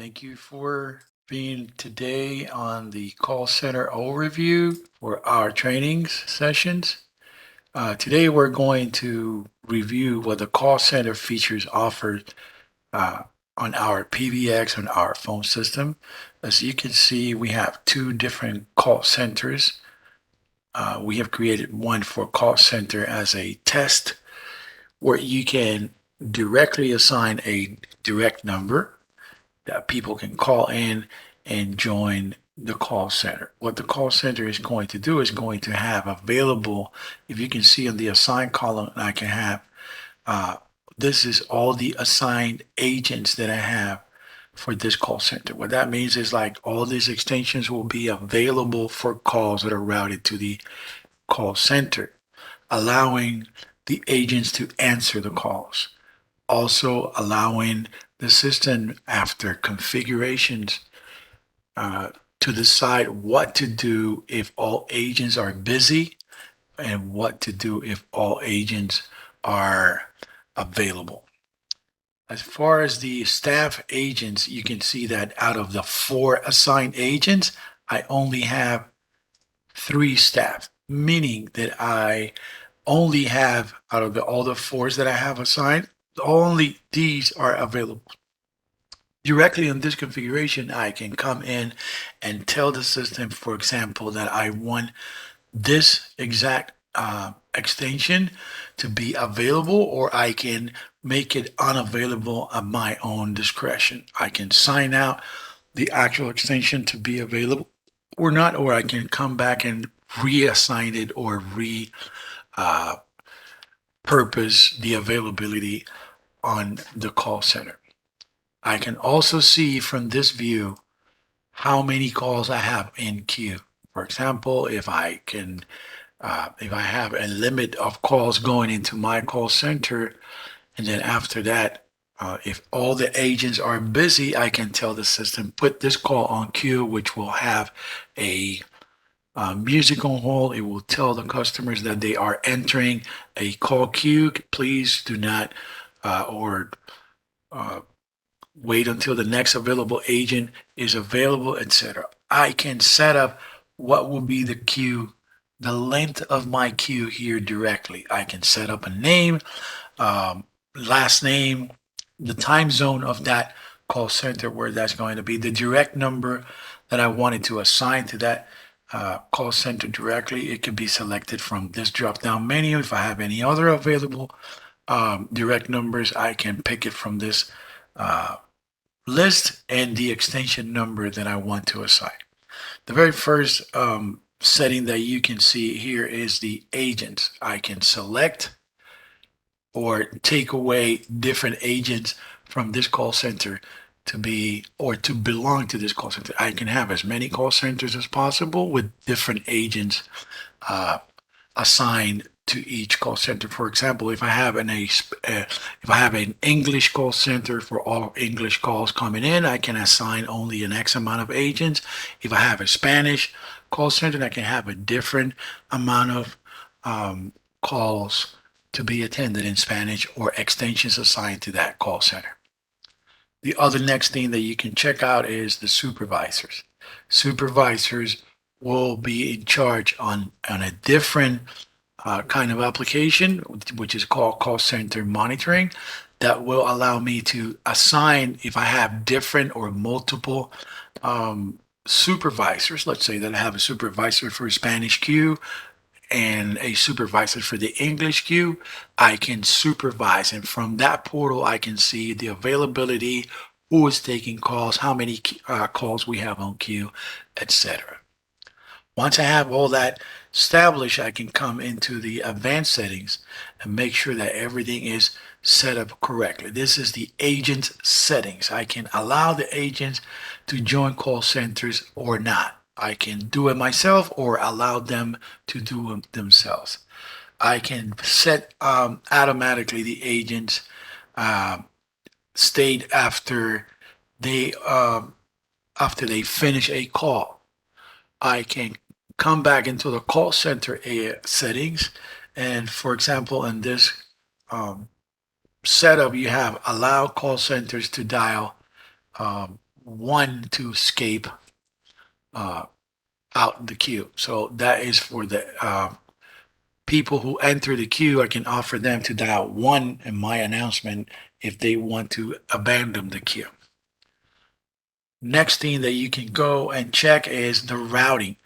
Thank you for being today on the call center overview for our trainings sessions. Today we're going to review what the call center features offered uh, on our PBX on our phone system. As you can see, we have two different call centers. We have created one for call center as a test where you can directly assign a direct number that people can call in and join the call center. What the call center is going to do is going to have available, if you can see in the assigned column, I can have, uh, this is all the assigned agents that I have for this call center. What that means is like all these extensions will be available for calls that are routed to the call center, allowing the agents to answer the calls, also allowing the system after configurations uh, to decide what to do if all agents are busy and what to do if all agents are available. As far as the staff agents, you can see that out of the 4 assigned agents, I only have 3 staff, meaning that I only have out of all the 4s that I have assigned, only these are available. Directly in this configuration, I can come in and tell the system, for example, that I want this exact extension to be available, or I can make it unavailable at my own discretion. I can sign out the actual extension to be available or not, or I can come back and reassign it or uh, purpose the availability on the call center. I can also see from this view how many calls I have in queue. For example, if I have a limit of calls going into my call center, and then after that, if all the agents are busy, I can tell the system, put this call on queue, which will have a music on hold. It will tell the customers that they are entering a call queue. Please do not or wait until the next available agent is available, etc. I can set up what will be the queue, the length of my queue here directly. I can set up a name, last name, the time zone of that call center where that's going to be, the direct number that I wanted to assign to that call center directly. It can be selected from this drop down menu. If I have any other available direct numbers, I can pick it from this list and the extension number that I want to assign. The very first setting that you can see here is the agents. I can select or take away different agents from this call center to be or to belong to this call center. I can have as many call centers as possible with different agents assigned to each call center. For example, if I have an English call center for all English calls coming in, I can assign only an X amount of agents. If I have a Spanish call center, I can have a different amount of calls to be attended in Spanish or extensions assigned to that call center. The other next thing that you can check out is the supervisors. Supervisors will be in charge on a different kind of application, which is called call center monitoring, that will allow me to assign if I have different or multiple supervisors. Let's say that I have a supervisor for Spanish queue and a supervisor for the English queue. I can supervise, and from that portal, I can see the availability, who is taking calls, how many calls we have on queue, etc. Once I have all that established, I can come into the advanced settings and make sure that everything is set up correctly. This is the agent settings. I can allow the agents to join call centers or not. I can do it myself or allow them to do it themselves. I can set automatically the agents state after they finish a call. I can come back into the call center settings, and for example, in this setup, you have allow call centers to dial one to escape uh, out the queue. So that is for the people who enter the queue. I can offer them to dial one in my announcement if they want to abandon the queue. Next thing that you can go and check is the routing.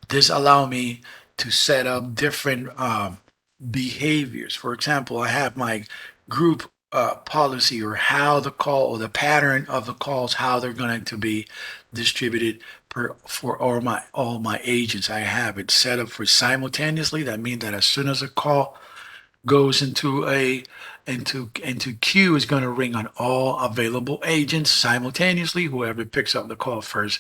This allow me to set up different behaviors. For example, I have my group policy or how the call or the pattern of the calls, how they're going to be distributed for all my agents. I have it set up for simultaneously. That means that as soon as a call goes into queue is going to ring on all available agents simultaneously. Whoever picks up the call first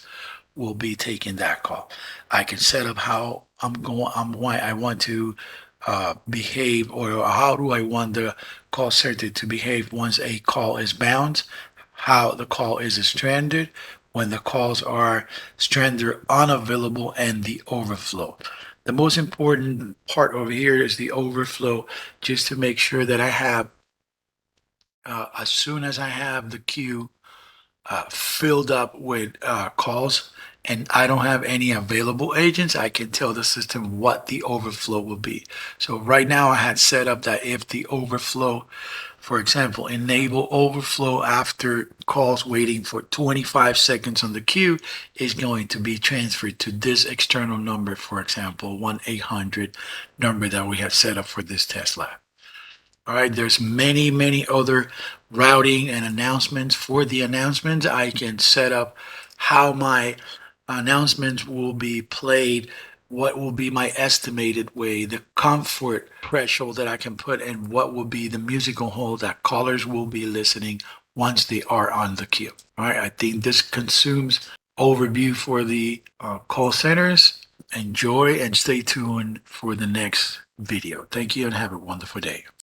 will be taking that call. I can set up how why I want to behave, or how do I want the call center to behave once a call is bound, how the call is stranded, when the calls are stranded, unavailable, and the overflow. The most important part over here is the overflow, just to make sure that I have, as soon as I have the queue filled up with calls and I don't have any available agents, I can tell the system what the overflow will be. So right now I had set up that if the overflow, for example, enable overflow after calls waiting for 25 seconds on the queue, is going to be transferred to this external number, for example, 1-800 number that we have set up for this test lab. All right, there's many other routing and announcements. For the announcements, I can set up how my announcements will be played, what will be my estimated way, the comfort threshold that I can put, and what will be the musical hold that callers will be listening once they are on the queue. All right, I think this consumes overview for the call centers. Enjoy and stay tuned for the next video. Thank you and have a wonderful day.